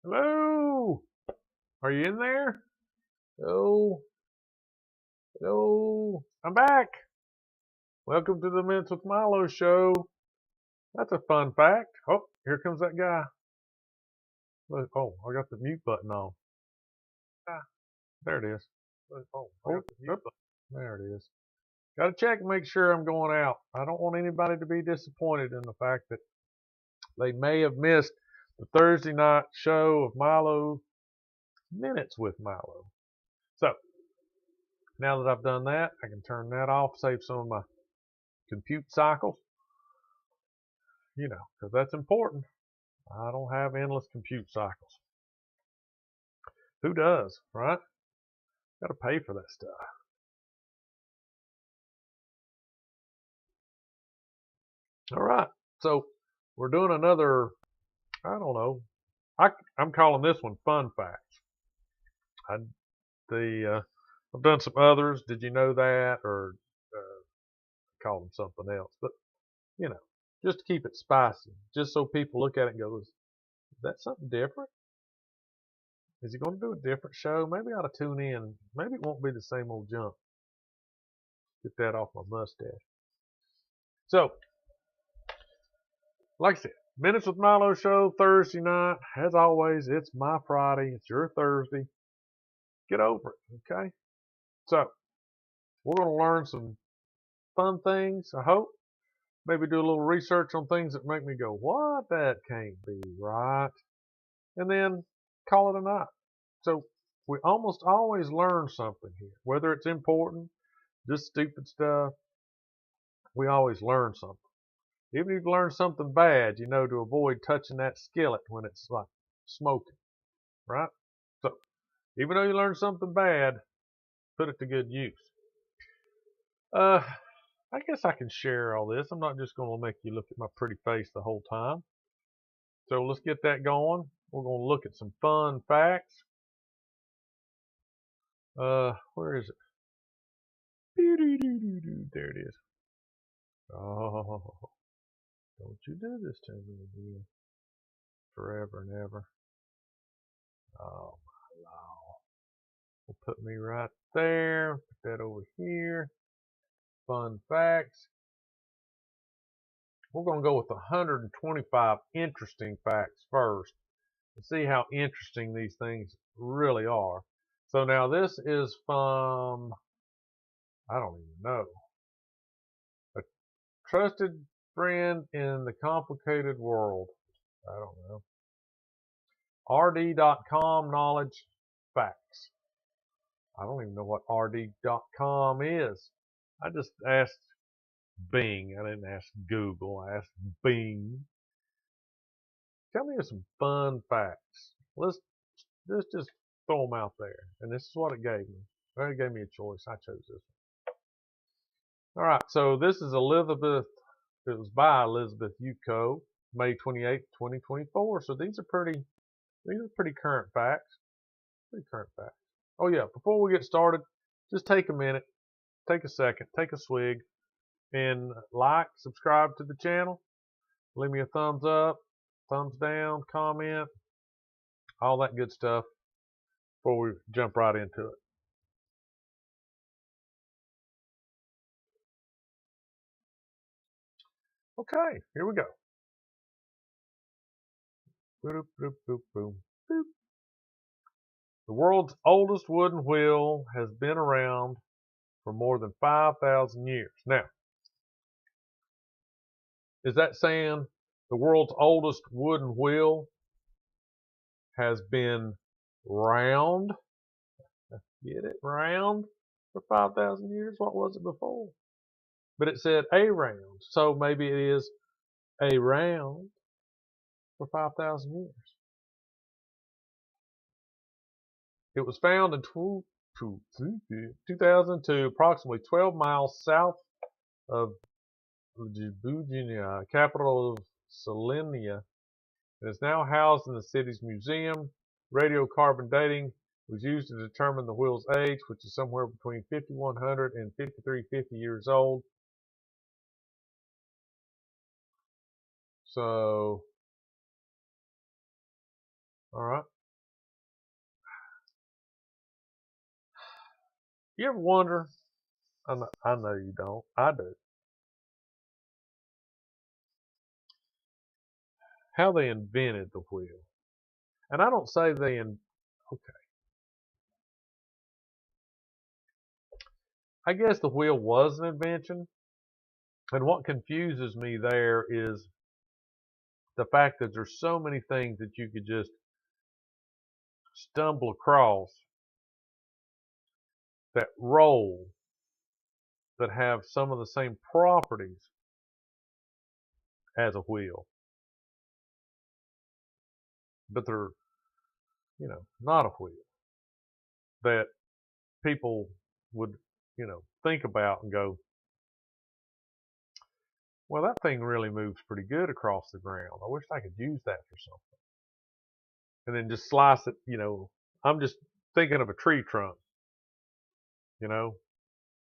Hello? Are you in there? Hello? Hello? I'm back. Welcome to the MwM Show. That's a fun fact. Oh, here comes that guy. Look, oh, I got the mute button on. Ah, there it is. Look, oh, there it is. Got to check and make sure I'm going out. I don't want anybody to be disappointed in the fact that they may have missed the Thursday night show of Milo Minutes with Milo. So, now that I've done that, I can turn that off, save some of my compute cycles, because that's important. I don't have endless compute cycles. Who does, right? Got to pay for that stuff. All right, so we're doing another, I don't know, I'm calling this one Fun Facts. I've done some others. Did you know that? Or call them something else. But, just to keep it spicy, just so people look at it and go, is that something different? Is he going to do a different show? Maybe I ought to tune in. Maybe it won't be the same old junk. Get that off my mustache. So, like I said, Minutes with Milo show Thursday night. As always, it's my Friday. It's your Thursday. Get over it, okay? So, we're going to learn some fun things, I hope. Maybe do a little research on things that make me go, what? That can't be right. And then call it a night. So, we almost always learn something here. Whether it's important, just stupid stuff, we always learn something. Even if you learn something bad, to avoid touching that skillet when it's like smoking, right? So, even though you learn something bad, put it to good use. I guess I can share all this. I'm not just going to make you look at my pretty face the whole time. So let's get that going. We're going to look at some fun facts. Where is it? There it is. Oh, don't you do this to me again. Forever and ever. Oh, my Lord. We'll put me right there. Put that over here. Fun facts. We're going to go with 125 interesting facts first and see how interesting these things really are. So now this is from, I don't even know, a trusted friend in the complicated world. I don't know. RD.com knowledge facts. I don't even know what RD.com is. I just asked Bing. I didn't ask Google. I asked Bing. Tell me some fun facts. Let's just throw them out there. And this is what it gave me. Well, it gave me a choice. I chose this one. All right. So this is Elizabeth. It was by Elizabeth Yuko, May 28, 2024. So these are pretty current facts. Pretty current facts. Oh yeah. Before we get started, just take a minute, take a second, take a swig, and like, subscribe to the channel. Leave me a thumbs up, thumbs down, comment, all that good stuff before we jump right into it. Okay, here we go. Boop, boop, boop, boop, boop. The world's oldest wooden wheel has been around for more than 5,000 years. Now, is that saying the world's oldest wooden wheel has been round? Get it? Round for 5,000 years? What was it before? But it said around, so maybe it is around for 5,000 years. It was found in 2002, approximately 12 miles south of Ljubljana, capital of Slovenia, and is now housed in the city's museum. Radiocarbon dating was used to determine the wheel's age, which is somewhere between 5,100 and 5,350 years old. So, all right, You ever wonder? I know you don't. I do. How they invented the wheel. And I don't say okay. I guess the wheel was an invention. And what confuses me there is the fact that there's so many things that you could just stumble across that roll that have some of the same properties as a wheel, but they're, not a wheel that people would, think about and go, well, that thing really moves pretty good across the ground. I wish I could use that for something. And then just slice it, I'm just thinking of a tree trunk, you know.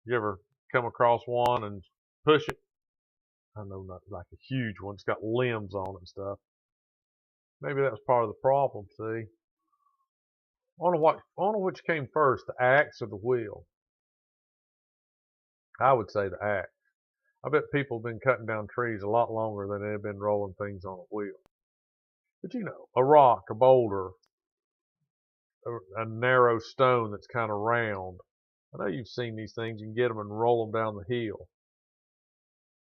You ever come across one and push it? I know not like a huge one. It's got limbs on it and stuff. Maybe that was part of the problem, see? I wonder which came first, the axe or the wheel. I would say the axe. I bet people have been cutting down trees a lot longer than they've been rolling things on a wheel. But a rock, a boulder, a narrow stone that's kind of round. I know you've seen these things. You can get them and roll them down the hill.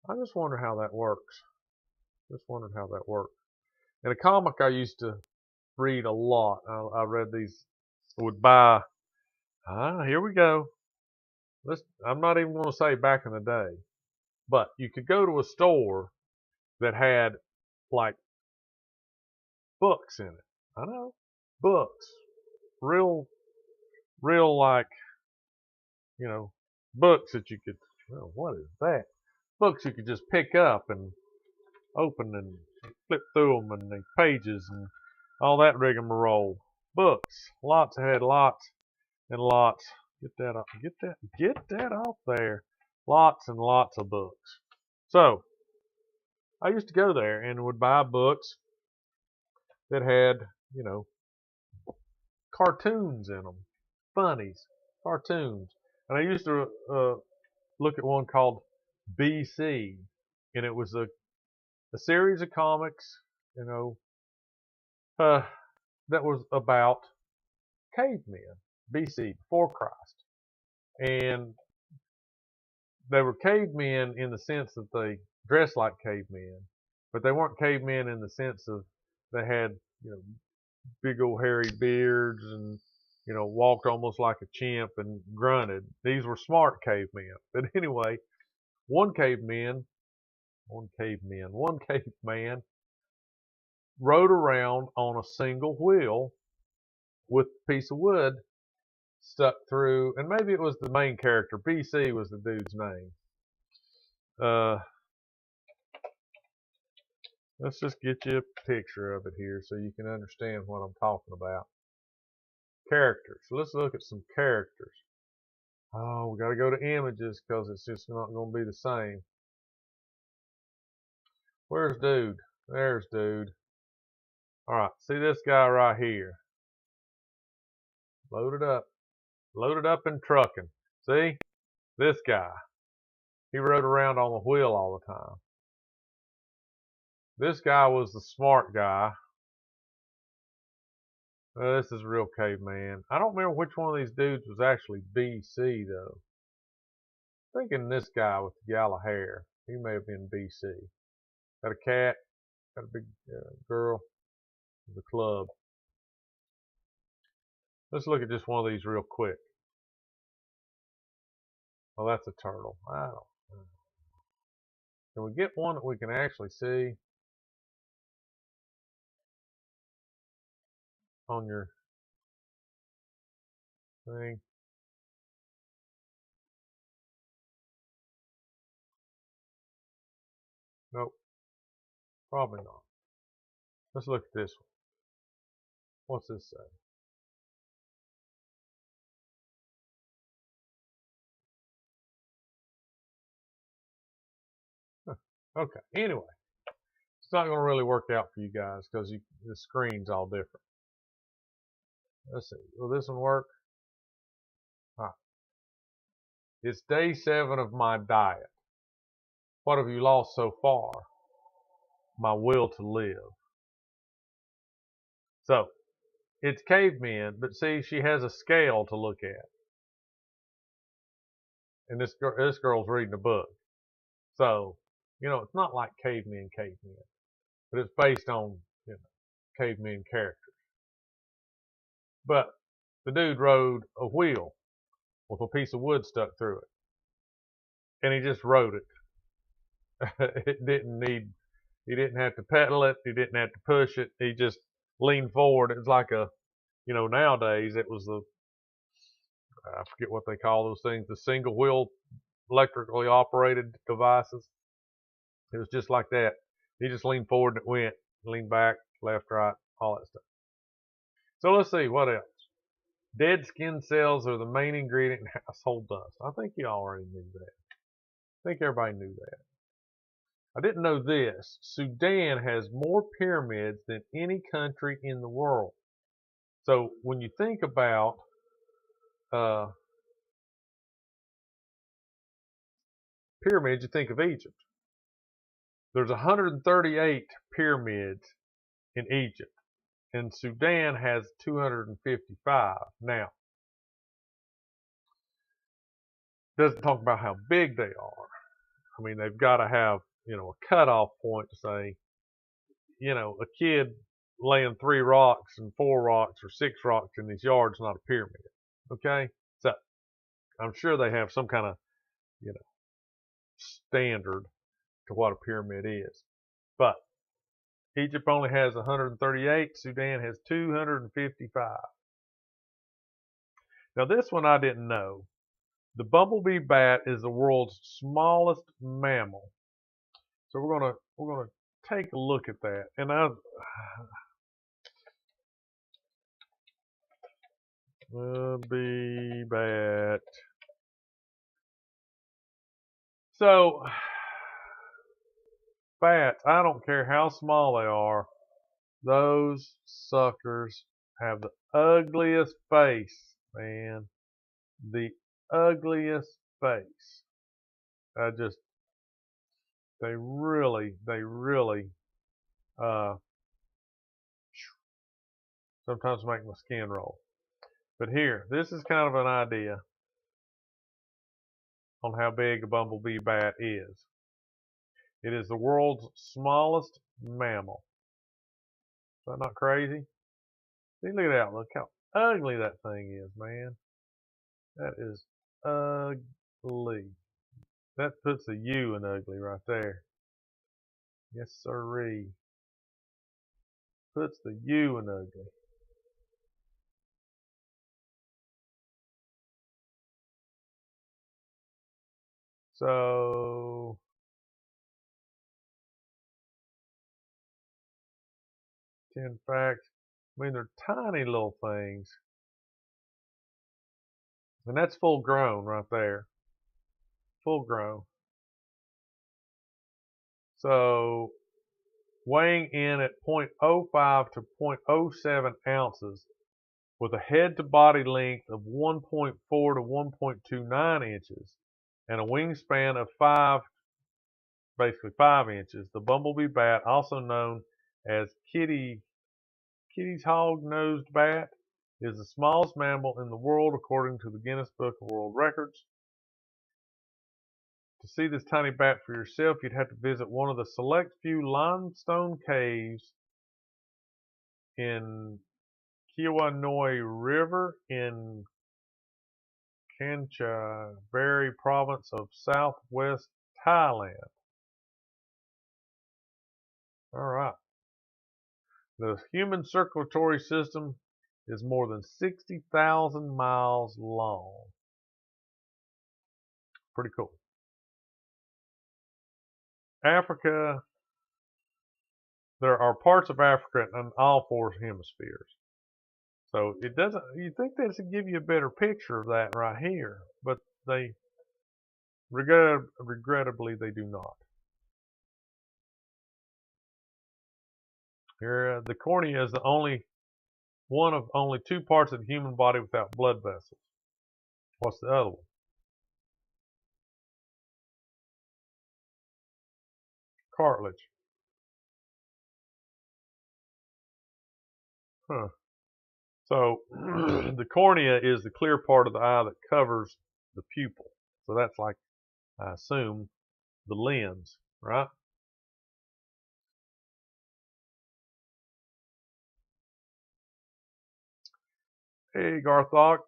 I just wonder how that works. Just wondered how that works. In a comic I used to read a lot. I read these. I would buy. Here we go. I'm not even going to say back in the day, but you could go to a store that had like books in it. I know, books, real, real like books that you could. Well, what is that? Books you could just pick up and open and flip through them and the pages and all that rigmarole. Books, lots. I had lots and lots. Get that off. Get that off there. Lots and lots of books. So I used to go there and would buy books that had, cartoons in them, funnies, cartoons. And I used to look at one called BC, and it was a series of comics, uh, that was about cavemen, BC, before Christ. And they were cavemen in the sense that they dressed like cavemen, but they weren't cavemen in the sense of they had, big old hairy beards and, walked almost like a chimp and grunted. These were smart cavemen. But anyway, one caveman, one caveman rode around on a single wheel with a piece of wood stuck through, and maybe it was the main character. BC was the dude's name. Uh, let's just get you a picture of it here so you can understand what I'm talking about. Characters. Let's look at some characters. Oh, we got to go to images because it's just not going to be the same. Where's dude? There's dude. All right, see this guy right here. Loaded up and trucking. See, this guy. He rode around on the wheel all the time. This guy was the smart guy. This is real caveman. I don't remember which one of these dudes was actually BC though. I'm thinking this guy with the yellow hair. He may have been BC. Got a cat. Got a big girl. The club. Let's look at just one of these real quick. Oh, that's a turtle. I don't know. Can we get one that we can actually see on your thing? Nope, probably not. Let's look at this one. What's this say? Huh. Okay, anyway, it's not going to really work out for you guys because the screen's all different. Let's see. Will this one work? All right. It's day 7 of my diet. What have you lost so far? My will to live. So, it's cavemen, but see, she has a scale to look at. And this girl's reading a book. So, it's not like cavemen, but it's based on, cavemen characters. But the dude rode a wheel with a piece of wood stuck through it. And he just rode it. He didn't have to pedal it. He didn't have to push it. He just leaned forward. It was like nowadays it was I forget what they call those things, the single wheel electrically operated devices. It was just like that. He just leaned forward and it went. Leaned back, left, right, all that stuff. So let's see, what else? Dead skin cells are the main ingredient in household dust. I think you already knew that. I think everybody knew that. I didn't know this. Sudan has more pyramids than any country in the world. So when you think about pyramids, you think of Egypt. There's 138 pyramids in Egypt, and Sudan has 255. Now, doesn't talk about how big they are. I mean, they've got to have, a cutoff point to say, a kid laying 3 rocks and 4 rocks or 6 rocks in his yard's not a pyramid. Okay? So, I'm sure they have some kind of, standard to what a pyramid is. But Egypt only has 138, Sudan has 255. Now this one I didn't know. The bumblebee bat is the world's smallest mammal. So we're gonna take a look at that. And bee bat. So bats, I don't care how small they are, those suckers have the ugliest face, man. The ugliest face. They really sometimes make my skin roll. But here, this is kind of an idea on how big a bumblebee bat is. It is the world's smallest mammal. Is that not crazy? See, look at that. Look how ugly that thing is, man. That is ugly. That puts a U in ugly right there. Yes, sirree. Puts the U in ugly. So, 10 facts. I mean, they're tiny little things. And that's full grown right there. Full grown. So, weighing in at 0.05 to 0.07 ounces with a head to body length of 1.4 to 1.29 inches and a wingspan of 5 inches. The bumblebee bat, also known as Kitty's hog-nosed bat, is the smallest mammal in the world according to the Guinness Book of World Records. To see this tiny bat for yourself, you'd have to visit one of the select few limestone caves in Kiwanoi River in Kanchanaburi province of southwest Thailand. All right. The human circulatory system is more than 60,000 miles long. Pretty cool. Africa, there are parts of Africa in all 4 hemispheres. So it doesn't, you think that should give you a better picture of that right here, but they, regrettably, they do not. Here, the cornea is one of only 2 parts of the human body without blood vessels. What's the other one? cartilage. Huh. So the cornea is the clear part of the eye that covers the pupil. So that's like, I assume, the lens, right? Hey, Garthok,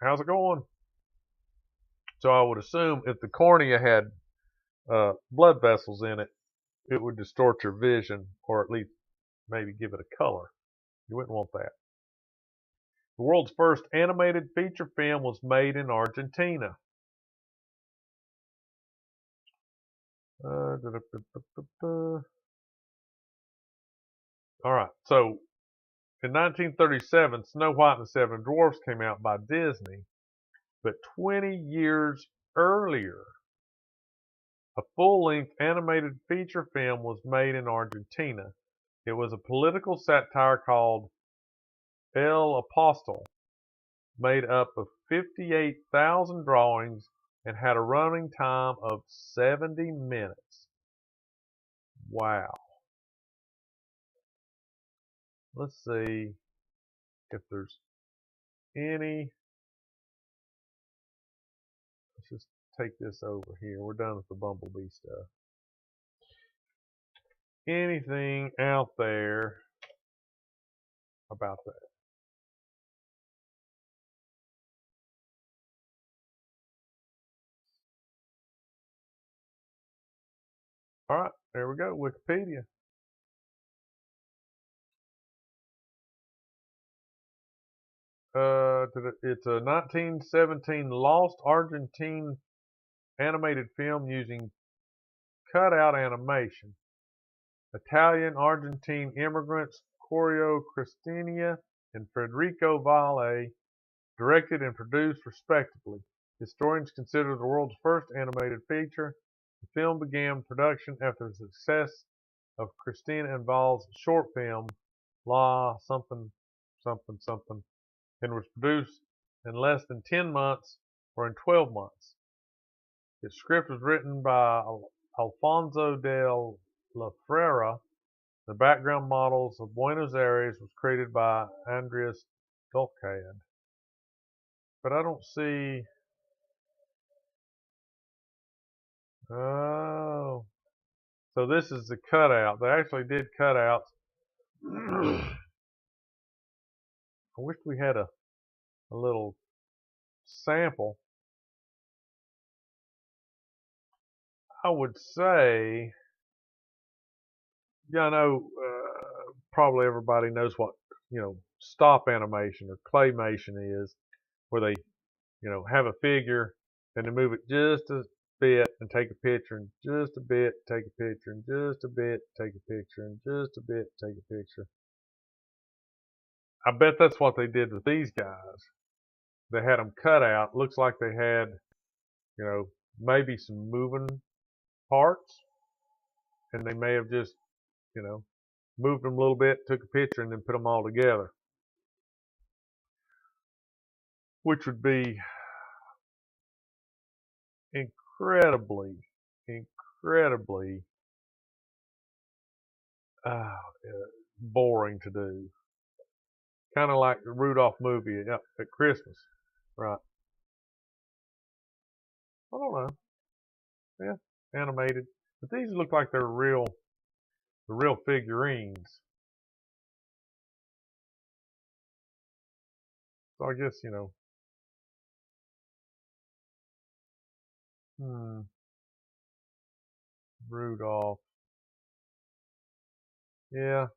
how's it going? So I would assume if the cornea had blood vessels in it, it would distort your vision, or at least maybe give it a color. You wouldn't want that. The world's first animated feature film was made in Argentina. All right, so in 1937, Snow White and the Seven Dwarfs came out by Disney, but 20 years earlier, a full-length animated feature film was made in Argentina. It was a political satire called El Apostol, made up of 58,000 drawings and had a running time of 70 minutes. Wow. Let's see if there's any. Let's just take this over here. We're done with the Bumblebee stuff. Anything out there about that? All right, there we go, Wikipedia. It's a 1917 lost Argentine animated film using cutout animation. Italian-Argentine immigrants Corio Cristina and Federico Valle directed and produced respectively. Historians consider the world's first animated feature. The film began production after the success of Cristina and Valle's short film La something something something, and was produced in less than 10 months or in 12 months. Its script was written by Alfonso de la Frera. The background models of Buenos Aires was created by Andreas Dolcad. But I don't see. Oh. So this is the cutout. They actually did cutouts. I wish we had a little sample. I would say, yeah, I know probably everybody knows what, stop animation or claymation is, where they, have a figure and they move it just a bit and take a picture and just a bit, take a picture and just a bit, take a picture and just a bit, take a picture. I bet that's what they did with these guys. They had them cut out. Looks like they had, maybe some moving parts, and they may have just, moved them a little bit, took a picture, and then put them all together, which would be incredibly, incredibly uh, boring to do. Kind of like the Rudolph movie at Christmas, right? I don't know. Yeah, animated, but these look like they're the real figurines. So I guess Rudolph. Yeah,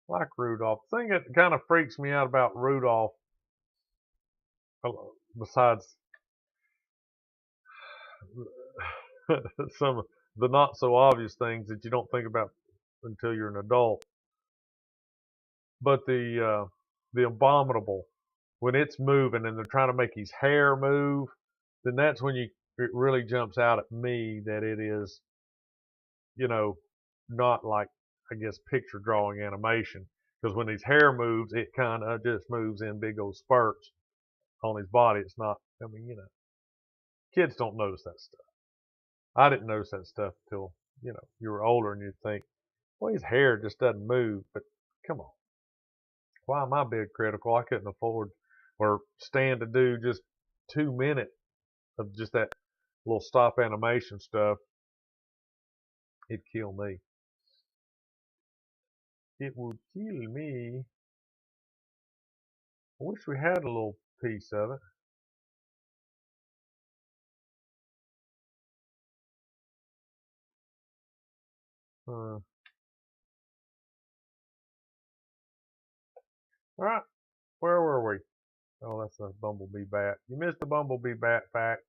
like Rudolph. The thing that kind of freaks me out about Rudolph, besides some of the not so obvious things that you don't think about until you're an adult, but the abominable, when it's moving and they're trying to make his hair move, then that's when it really jumps out at me that it is, not like, I guess, picture drawing animation. Because when his hair moves, it kind of just moves in big old spurts on his body. It's not, kids don't notice that stuff. I didn't notice that stuff until you were older and you'd think, well, his hair just doesn't move. But come on, why am I being critical? I couldn't afford or stand to do just 2 minutes of just that little stop animation stuff. It'd kill me. It would kill me. I wish we had a little piece of it. All right, where were we? Oh, that's a bumblebee bat. You missed the bumblebee bat fact.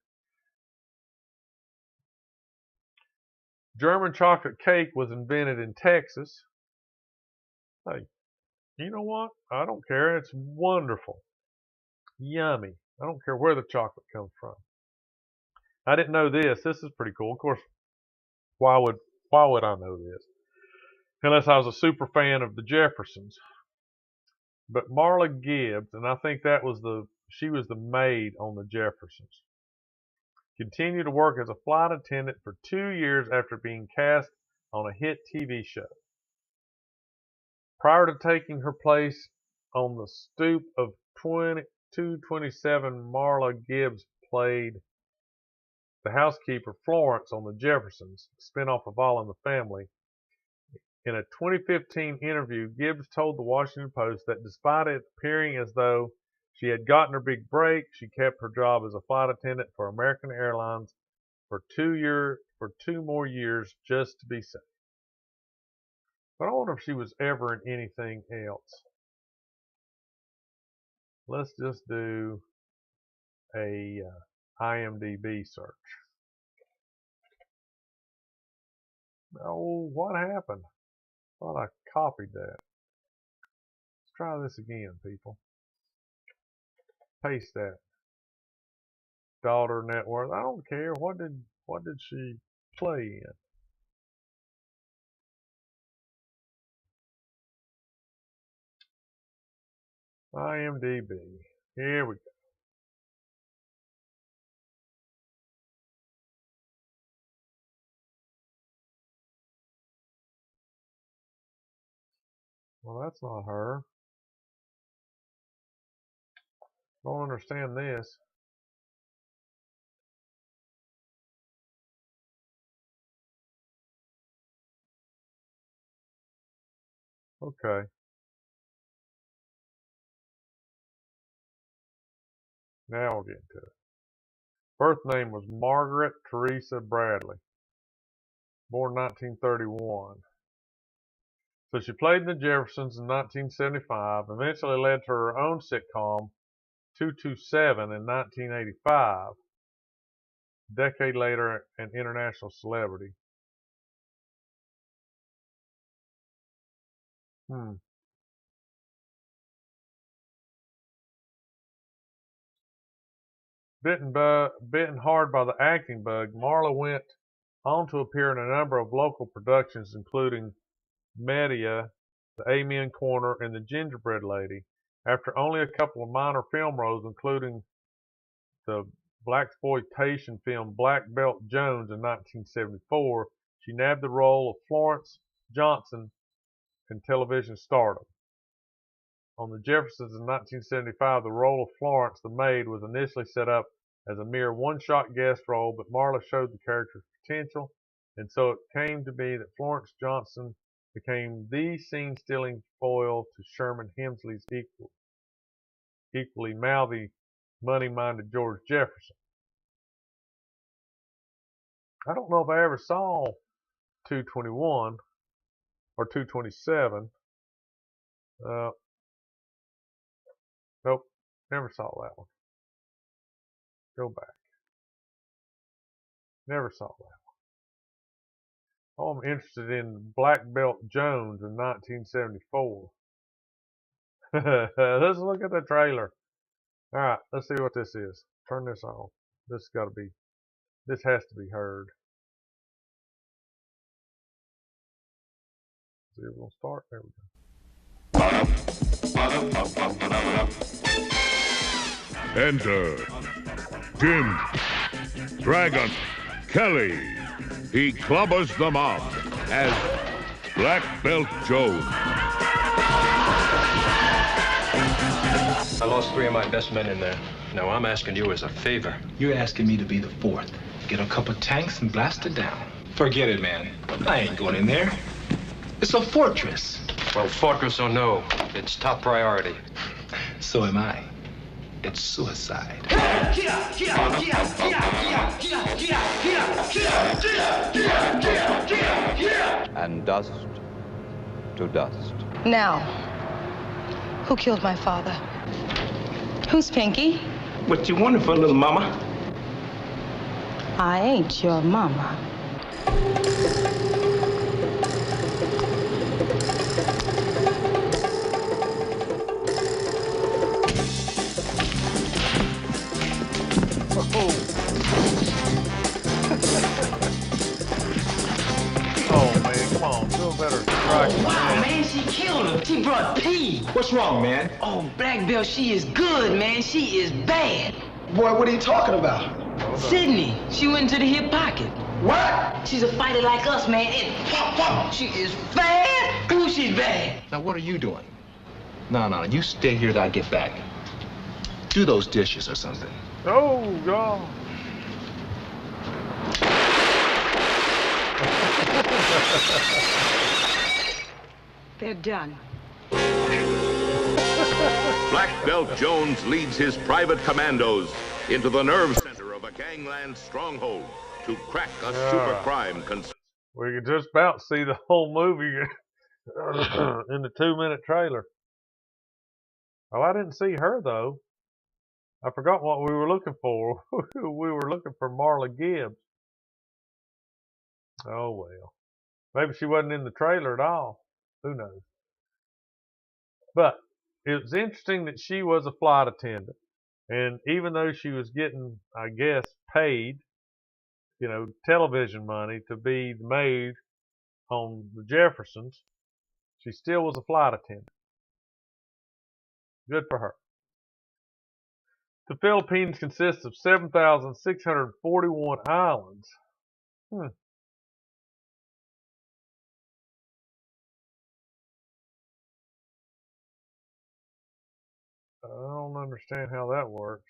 German chocolate cake was invented in Texas. Hey, you know what? I don't care. It's wonderful. Yummy. I don't care where the chocolate comes from. I didn't know this. This is pretty cool. Of course, why would I know this? Unless I was a super fan of the Jeffersons. But Marla Gibbs, and I think she was the maid on the Jeffersons, continued to work as a flight attendant for 2 years after being cast on a hit TV show. Prior to taking her place on the stoop of 227, Marla Gibbs played the housekeeper Florence on the Jeffersons, spinoff of All in the Family. In a 2015 interview, Gibbs told the Washington Post that despite it appearing as though she had gotten her big break, she kept her job as a flight attendant for American Airlines for 2 more years just to be safe. But I wonder if she was ever in anything else. Let's just do a IMDb search. Oh, what happened? Thought I copied that. Let's try this again, people. Paste that. Daughter net worth. I don't care. What did she play in? IMDb. Here we go. Well, that's not her. Don't understand this. Okay. Now we'll get to it. Birth name was Margaret Teresa Bradley. Born 1931. So she played in the Jeffersons in 1975, eventually led to her own sitcom, 227, in 1985. A decade later, an international celebrity. Bitten hard by the acting bug, Marla went on to appear in a number of local productions, including Medea, The Amen Corner, and The Gingerbread Lady. After only a couple of minor film roles, including the blaxploitation film Black Belt Jones in 1974, she nabbed the role of Florence Johnson in television stardom. On The Jeffersons in 1975, the role of Florence the maid was initially set up as a mere one-shot guest role, but Marla showed the character's potential, and so it came to be that Florence Johnson became the scene-stealing foil to Sherman Hemsley's equally mouthy, money-minded George Jefferson. I don't know if I ever saw 221 or 227. Nope, never saw that one. Go back. Never saw that one. Oh, I'm interested in Black Belt Jones in 1974. Let's look at the trailer. All right, let's see what this is. Turn this on. This has to be heard. See, we'll start. There we go. Enter Jim Dragon Kelly. He clobbers the mob as Black Belt Joe. I lost 3 of my best men in there. Now I'm asking you as a favor. You're asking me to be the 4th. Get a couple tanks and blast it down. Forget it, man. I ain't going in there. It's a fortress. Well, fortress or no, it's top priority. So am I. It's suicide. And dust to dust. Now, who killed my father? Who's Pinky? What you wanted for, little mama? I ain't your mama. Oh man, come on, do a better strike. Wow, man, she killed him. She brought P. What's wrong, man? Oh, Black Belt, she is good, man. She is bad. Boy, what are you talking about? Sydney, she went into the hip pocket. What? She's a fighter like us, man. And pop, pop. She is bad. Ooh, she's bad. Now, what are you doing? No, you stay here till I get back. Do those dishes or something. Oh God. They're done. Black Belt Jones leads his private commandos into the nerve center of a gangland stronghold to crack a super crime concern. We could just about see the whole movie in the 2-minute trailer. Oh, I didn't see her though. I forgot what we were looking for. We were looking for Marla Gibbs. Oh well. Maybe she wasn't in the trailer at all. Who knows? But it was interesting that she was a flight attendant. And even though she was getting, I guess, paid, television money to be the maid on the Jeffersons, she still was a flight attendant. Good for her. The Philippines consists of 7,641 islands. I don't understand how that works.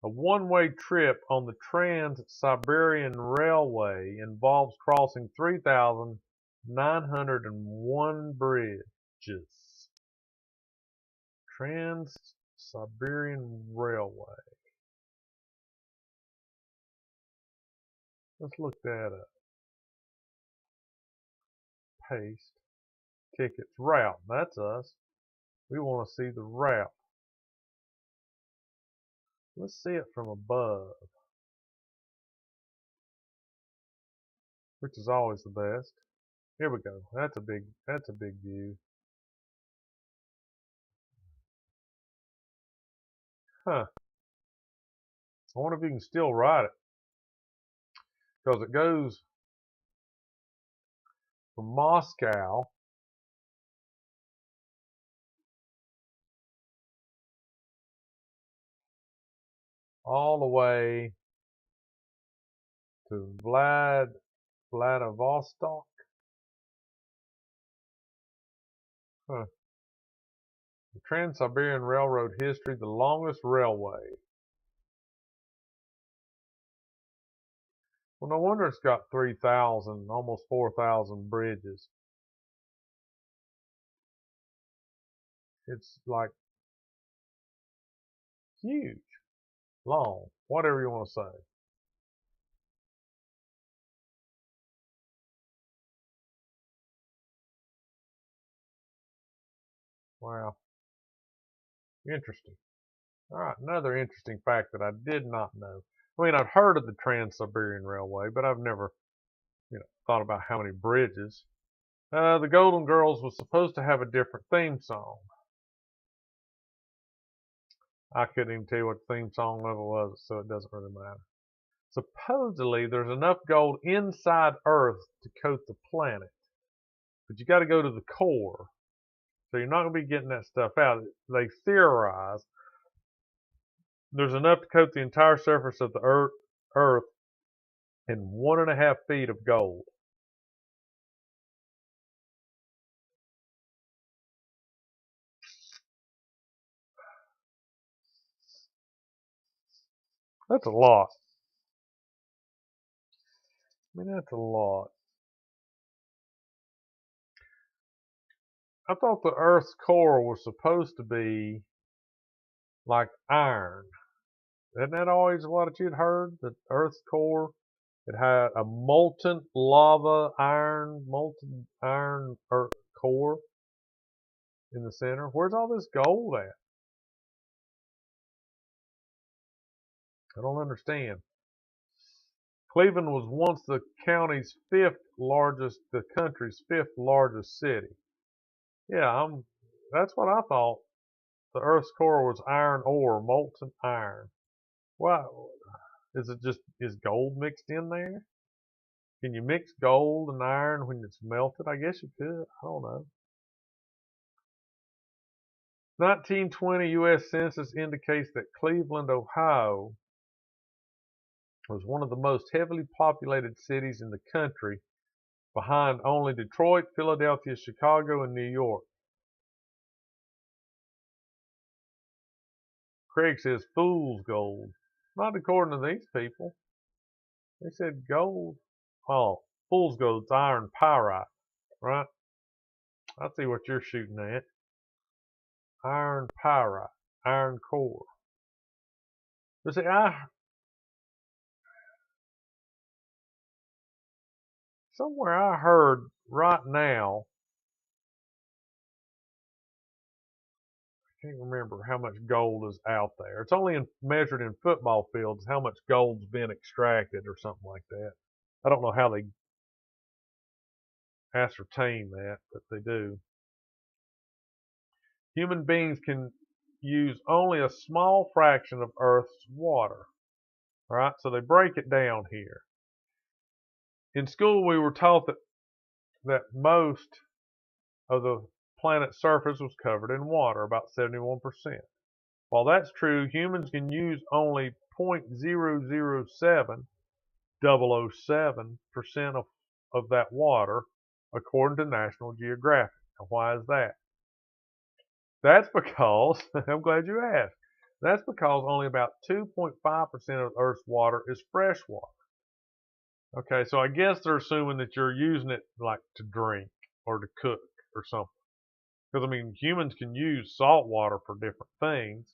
A one-way trip on the Trans-Siberian Railway involves crossing 3,901 bridges. Trans-Siberian Railway. Let's look that up. Paste. Tickets. Route. That's us. We want to see the route. Let's see it from above, which is always the best. Here we go. That's a big view. Huh. I wonder if you can still ride it, because it goes from Moscow all the way to Vladivostok. Huh. The Trans-Siberian Railroad history, the longest railway. Well, no wonder it's got 3,000, almost 4,000 bridges. It's like huge, long, whatever you want to say. Wow. Interesting. All right, another interesting fact that I did not know. I mean, I'd heard of the Trans-Siberian Railway, but I've never, thought about how many bridges. The Golden Girls was supposed to have a different theme song. I couldn't even tell you what the theme song of it was, so it doesn't really matter. Supposedly, there's enough gold inside Earth to coat the planet, but you got to go to the core. So you're not going to be getting that stuff out. They theorize there's enough to coat the entire surface of the Earth and 1.5 feet of gold. That's a lot. I mean, that's a lot. I thought the Earth's core was supposed to be like iron. Isn't that always what you'd heard? The Earth's core, it had a molten lava molten iron Earth core in the center. Where's all this gold at? I don't understand. Cleveland was once the country's the country's fifth largest city. Yeah, that's what I thought. The Earth's core was iron ore, molten iron. Wow, is gold mixed in there? Can you mix gold and iron when it's melted? I guess you could. I don't know. 1920 U.S. Census indicates that Cleveland, Ohio, was one of the most heavily populated cities in the country, behind only Detroit, Philadelphia, Chicago, and New York. Craig says fool's gold. Not according to these people. They said gold. Oh, fool's gold's iron pyrite, right? I see what you're shooting at. Iron pyrite, iron core. But see, somewhere I heard right now, I can't remember how much gold is out there. It's only measured in football fields how much gold's been extracted or something like that. I don't know how they ascertain that, but they do. Human beings can use only a small fraction of Earth's water. All right, so they break it down here. In school, we were taught that most of the planet's surface was covered in water, about 71%. While that's true, humans can use only 0.007007% of that water, according to National Geographic. Now, why is that? That's because, I'm glad you asked, that's because only about 2.5% of Earth's water is fresh water. Okay, so I guess they're assuming that you're using it like to drink or to cook or something. Because, I mean, humans can use salt water for different things,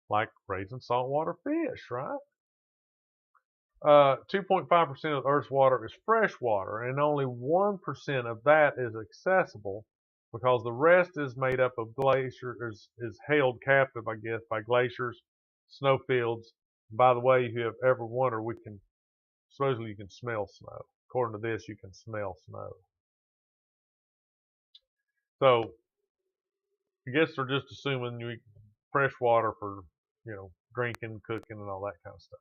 like raising saltwater fish, right? 2.5% of Earth's water is fresh water, and only 1% of that is accessible because the rest is made up of glaciers, is held captive, I guess, by glaciers, snowfields. By the way, if you have ever wondered, supposedly you can smell snow. According to this, you can smell snow. So I guess they're just assuming you eat fresh water for, drinking, cooking, and all that kind of stuff.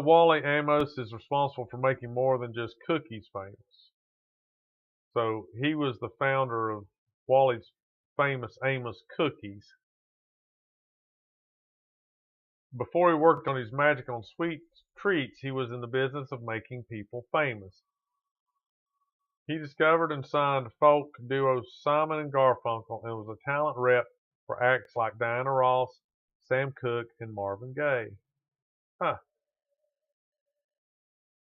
Wally Amos is responsible for making more than just cookies famous. So he was the founder of Wally's famous Amos cookies. Before he worked on his magic on sweet treats, he was in the business of making people famous. He discovered and signed folk duo Simon and Garfunkel and was a talent rep for acts like Diana Ross, Sam Cooke, and Marvin Gaye. Huh.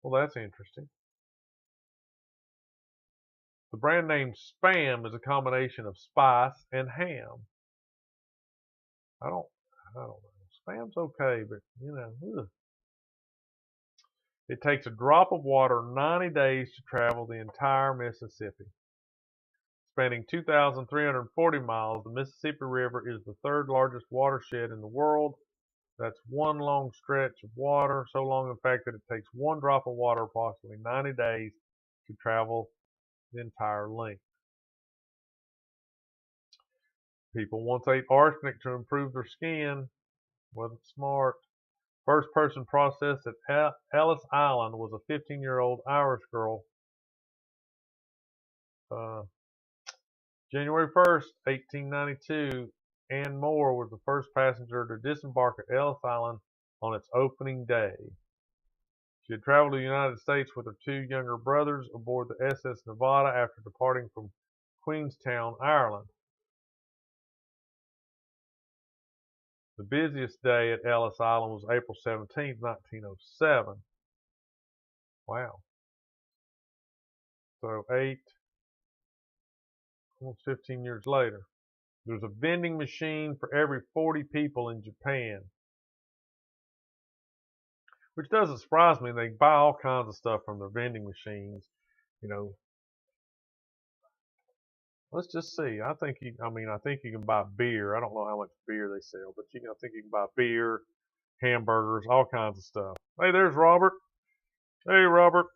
Well, that's interesting. The brand name Spam is a combination of spice and ham. I don't know. Spam's okay, but ugh. It takes a drop of water 90 days to travel the entire Mississippi. Spanning 2,340 miles, the Mississippi River is the third largest watershed in the world. That's one long stretch of water, so long in fact that it takes one drop of water approximately 90 days to travel the entire length. People once ate arsenic to improve their skin. Wasn't smart. First person processed at Ellis Island was a 15-year-old Irish girl. January 1st, 1892, Ann Moore was the first passenger to disembark at Ellis Island on its opening day. She had traveled to the United States with her two younger brothers aboard the SS Nevada after departing from Queenstown, Ireland. The busiest day at Ellis Island was April 17, 1907. Wow. So almost 15 years later. There's a vending machine for every 40 people in Japan. Which doesn't surprise me. They buy all kinds of stuff from their vending machines. You know, let's just see. I think you can buy beer. I don't know how much beer they sell, but I think you can buy beer, hamburgers, all kinds of stuff. Hey, there's Robert. Hey, Robert.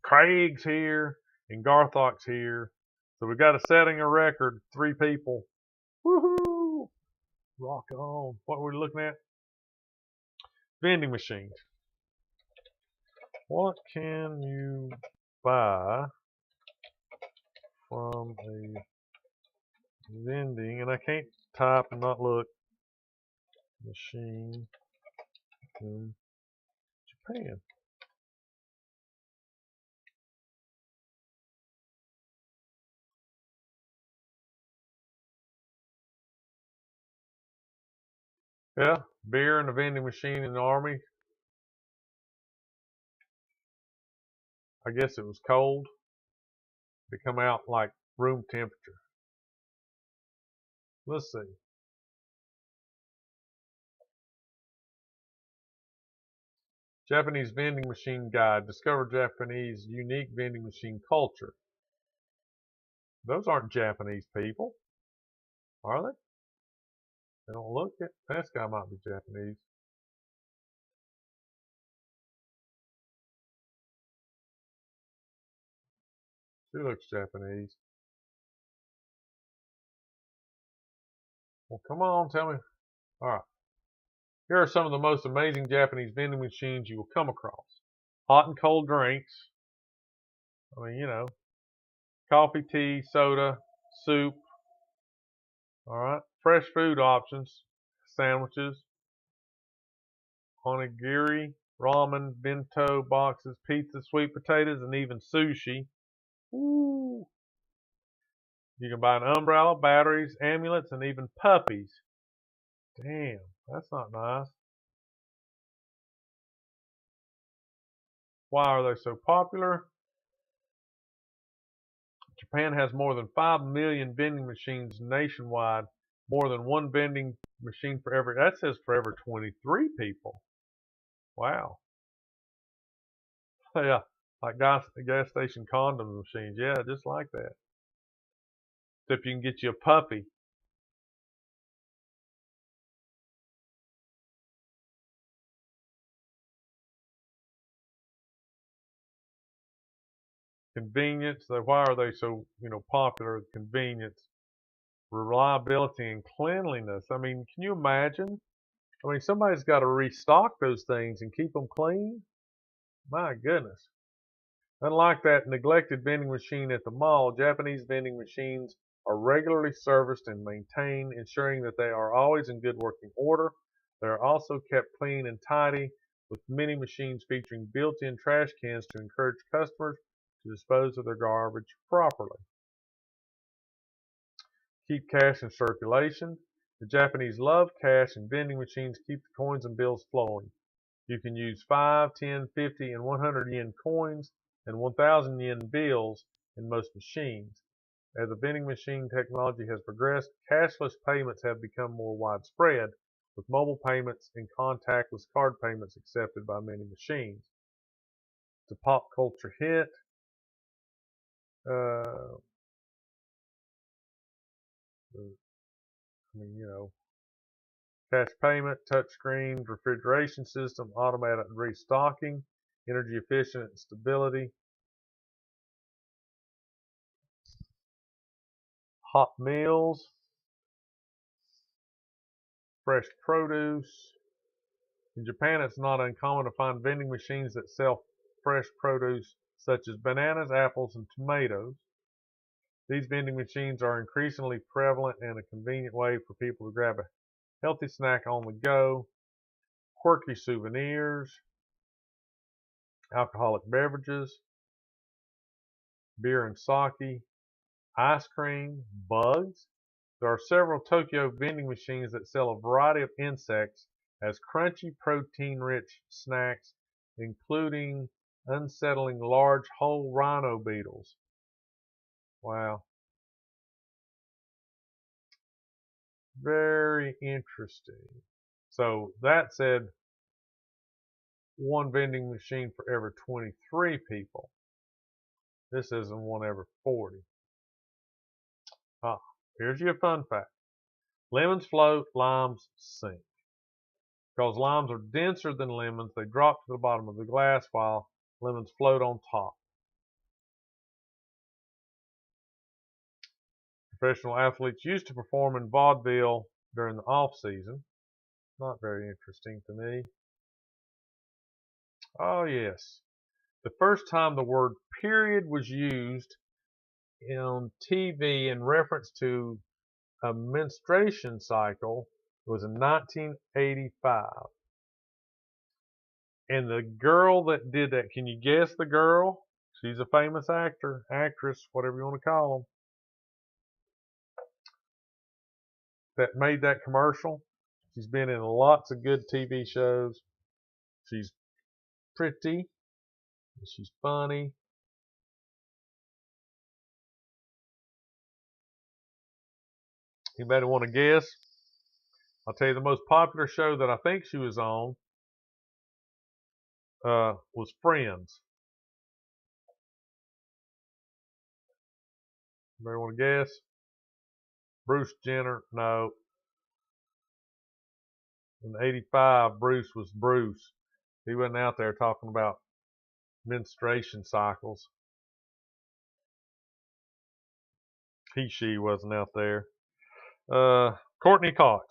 Craig's here and Garthok's here. So we got a setting a record, 3 people. Woohoo! Rock on. What are we looking at? Vending machines. What can you buy from a vending, and I can't type and not look, machine in Japan? Yeah, beer in the vending machine in the army. I guess it was cold. They come out like room temperature. Let's see. Japanese vending machine guide. Discover Japanese unique vending machine culture. Those aren't Japanese people, are they? They don't look it. That guy might be Japanese. She looks Japanese. Well, come on, tell me. All right. Here are some of the most amazing Japanese vending machines you will come across. Hot and cold drinks. I mean, you know, coffee, tea, soda, soup. All right. Fresh food options, sandwiches, onigiri, ramen, bento boxes, pizza, sweet potatoes, and even sushi. Ooh. You can buy an umbrella, batteries, amulets, and even puppies. Damn, that's not nice. Why are they so popular? Japan has more than 5 million vending machines nationwide, more than one vending machine for every, that says for every 23 people. Wow. Yeah, like gas station condom machines. Yeah, just like that. Except you can get you a puppy. Convenience. So why are they so, popular? Convenience, reliability, and cleanliness. I mean, can you imagine? I mean, somebody's got to restock those things and keep them clean. My goodness. Unlike that neglected vending machine at the mall, Japanese vending machines are regularly serviced and maintained, ensuring that they are always in good working order. They are also kept clean and tidy, with many machines featuring built-in trash cans to encourage customers to dispose of their garbage properly. Keep cash in circulation. The Japanese love cash, and vending machines keep the coins and bills flowing. You can use 5, 10, 50, and 100 yen coins and 1,000 yen bills in most machines. As the vending machine technology has progressed, cashless payments have become more widespread, with mobile payments and contactless card payments accepted by many machines. It's a pop culture hit. Cash payment, touchscreen, refrigeration system, automatic restocking, energy efficient and stability, hot meals, fresh produce. In Japan, it's not uncommon to find vending machines that sell fresh produce such as bananas, apples, and tomatoes. These vending machines are increasingly prevalent and a convenient way for people to grab a healthy snack on the go. Quirky souvenirs. alcoholic beverages, beer and sake, ice cream, bugs. There are several Tokyo vending machines that sell a variety of insects as crunchy, protein-rich snacks, including unsettling large whole rhino beetles. Wow. Very interesting. So that said one vending machine for every 23 people. This isn't one every 40. Here's your fun fact. Lemons float, limes sink. Because limes are denser than lemons, they drop to the bottom of the glass while lemons float on top. Professional athletes used to perform in vaudeville during the off season. Not very interesting to me. Oh yes. The first time the word period was used on TV in reference to a menstruation cycle was in 1985. And the girl that did that, can you guess the girl? She's a famous actress, whatever you want to call them, that made that commercial. She's been in lots of good TV shows. She's pretty. She's funny. Anybody want to guess? I'll tell you the most popular show that I think she was on was Friends. Anybody want to guess? Bruce Jenner? No. In '85, Bruce was Bruce. He wasn't out there talking about menstruation cycles. She wasn't out there. Courtney Cox.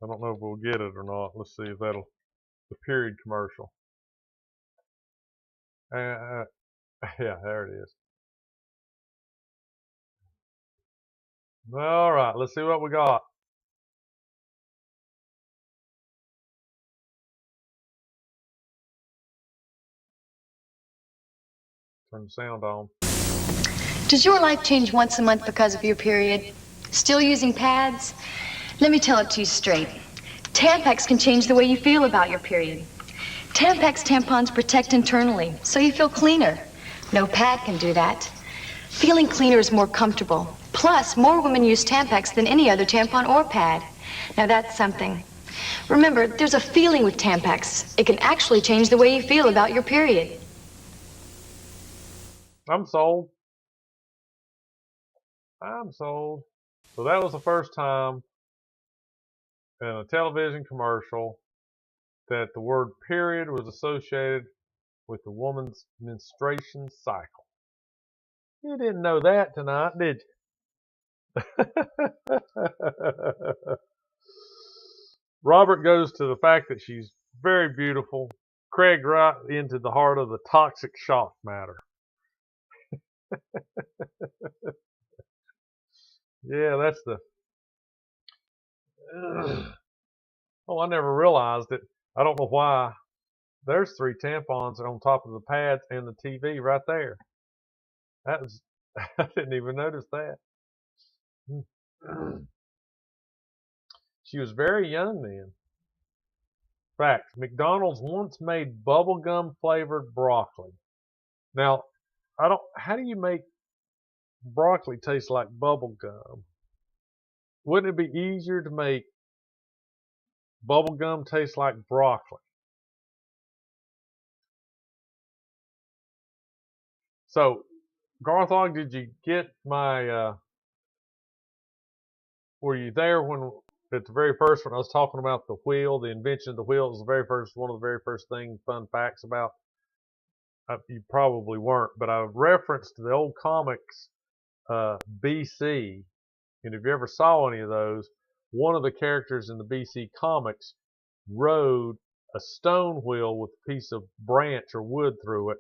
I don't know if we'll get it or not. Let's see if that'll, the period commercial. Yeah, there it is. All right, let's see what we got. Turn the sound on. Does your life change once a month because of your period? Still using pads? Let me tell it to you straight. Tampax can change the way you feel about your period. Tampax tampons protect internally, so you feel cleaner. No pad can do that. Feeling cleaner is more comfortable. Plus, more women use Tampax than any other tampon or pad. Now that's something. Remember, there's a feeling with Tampax. It can actually change the way you feel about your period. I'm sold. I'm sold. So that was the first time in a television commercial that the word period was associated with the woman's menstruation cycle. You didn't know that tonight, did you? Robert goes to the fact that she's very beautiful. Craig right into the heart of the toxic shock matter. Yeah, that's the... Oh, I never realized it. I don't know why. There's 3 tampons on top of the pads and the TV right there. That was... I didn't even notice that. She was very young then. Fact, McDonald's once made bubblegum flavored broccoli. Now, how do you make broccoli taste like bubblegum? Wouldn't it be easier to make bubblegum taste like broccoli? So, Garthog, did you get my, were you there when, at the very first one I was talking about the wheel, the invention of the wheel? It was the very first, one of the very first fun facts about. You probably weren't, but I referenced the old comics, BC, and if you ever saw any of those, one of the characters in the BC comics rode a stone wheel with a piece of branch or wood through it.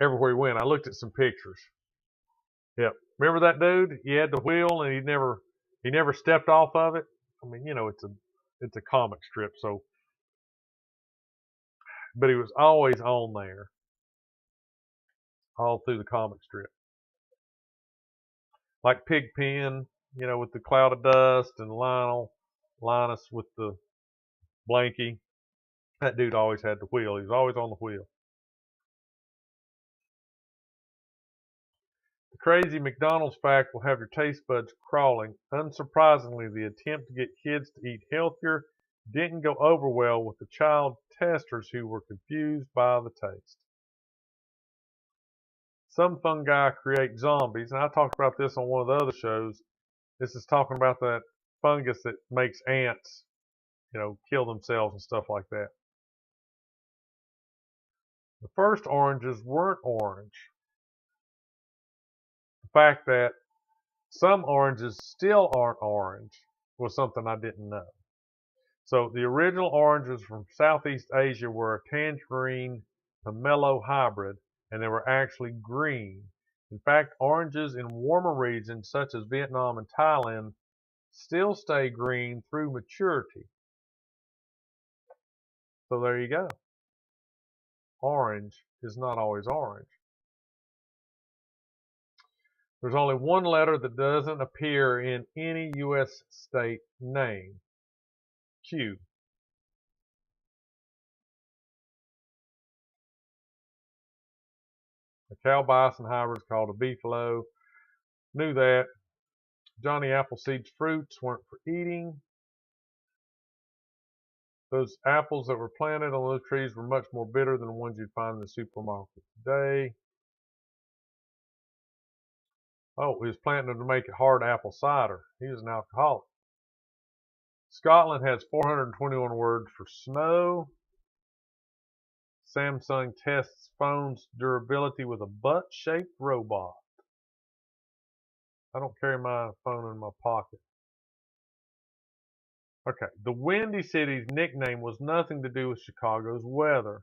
everywhere he went. I looked at some pictures. Yep. Remember that dude? He had the wheel and he never stepped off of it. I mean, it's a comic strip, so but he was always on there all through the comic strip. Like Pigpen, with the cloud of dust, and Linus with the blankie. That dude always had the wheel. He was always on the wheel. The crazy McDonald's fact will have your taste buds crawling. Unsurprisingly, the attempt to get kids to eat healthier didn't go over well with the child testers who were confused by the taste. Some fungi create zombies, and I talked about this on one of the other shows. This is talking about that fungus that makes ants, kill themselves and stuff like that. The first oranges weren't orange. The fact that some oranges still aren't orange was something I didn't know. So the original oranges from Southeast Asia were a tangerine pomelo hybrid, and they were actually green. In fact, oranges in warmer regions such as Vietnam and Thailand still stay green through maturity. So there you go. Orange is not always orange. There's only one letter that doesn't appear in any U.S. state name. Q. A cow bison hybrid is called a beefalo. Knew that. Johnny Appleseed's fruits weren't for eating. Those apples that were planted on those trees were much more bitter than the ones you'd find in the supermarket today. Oh, he was planting them to make it hard apple cider. He was an alcoholic. Scotland has 421 words for snow. Samsung tests phone's durability with a butt-shaped robot. I don't carry my phone in my pocket. Okay, the Windy City's nickname was nothing to do with Chicago's weather.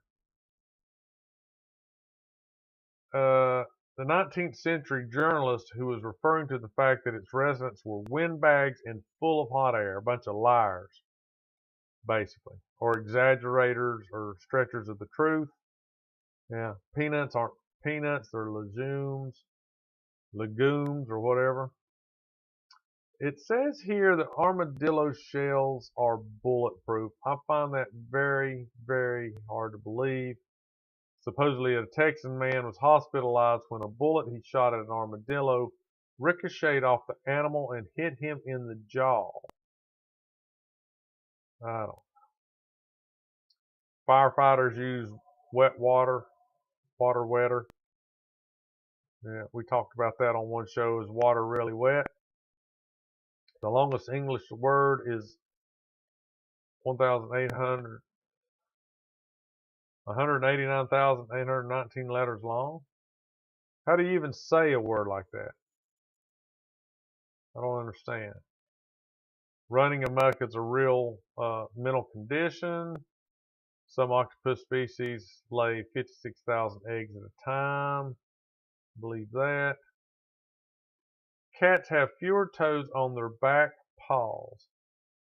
The 19th century journalist who was referring to the fact that its residents were windbags and full of hot air, a bunch of liars, basically, or exaggerators or stretchers of the truth. Yeah, peanuts aren't peanuts, they're legumes or whatever. It says here that armadillo shells are bulletproof. I find that very, very hard to believe. Supposedly, a Texan man was hospitalized when a bullet he shot at an armadillo ricocheted off the animal and hit him in the jaw. I don't know. Firefighters use wet water wetter. Yeah, we talked about that on one show. Is water really wet? The longest English word is 189,819 letters long. How do you even say a word like that? I don't understand. Running amok is a real mental condition. Some octopus species lay 56,000 eggs at a time. Believe that. Cats have fewer toes on their back paws.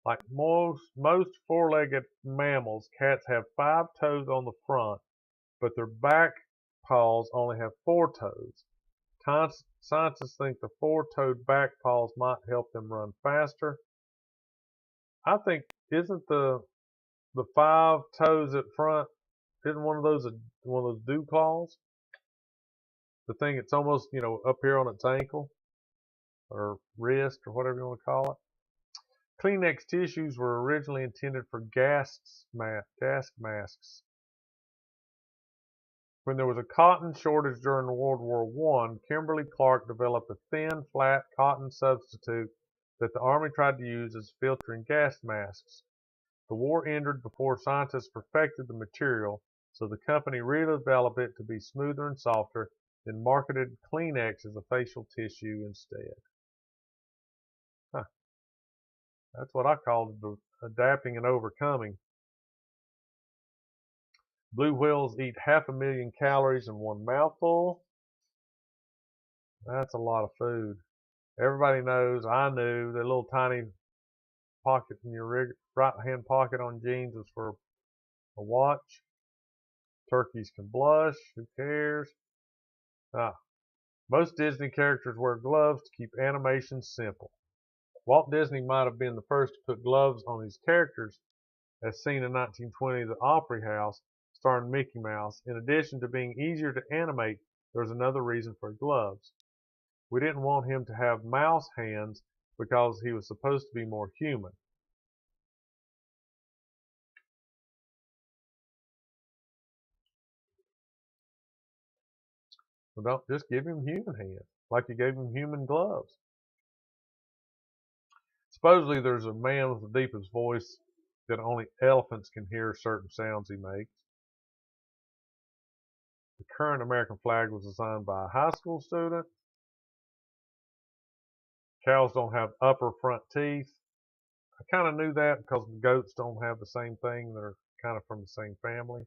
Like most four-legged mammals, cats have 5 toes on the front, but their back paws only have 4 toes. Scientists think the 4-toed back paws might help them run faster. I think, isn't the 5 toes at front, isn't one of those dew claws? The thing that's almost, up here on its ankle or wrist or whatever you want to call it. Kleenex tissues were originally intended for gas masks. When there was a cotton shortage during World War I, Kimberly Clark developed a thin, flat cotton substitute that the Army tried to use as filtering gas masks. The war ended before scientists perfected the material, so the company redeveloped it to be smoother and softer, then marketed Kleenex as a facial tissue instead. Huh. That's what I call adapting and overcoming. Blue whales eat 500,000 calories in one mouthful. That's a lot of food. Everybody knows, I knew, the little tiny pocket in your right hand pocket on jeans was for a watch. Turkeys can blush. Who cares? Most Disney characters wear gloves to keep animation simple. Walt Disney might have been the first to put gloves on his characters, as seen in 1920 The Opry House, starring Mickey Mouse. In addition to being easier to animate, there was another reason for gloves. We didn't want him to have mouse hands because he was supposed to be more human. Well, don't just give him human hands, like you gave him human gloves. Supposedly there's a man with the deepest voice that only elephants can hear certain sounds he makes. The current American flag was designed by a high school student. Cows don't have upper front teeth. I kind of knew that because the goats don't have the same thing. They're kind of from the same family.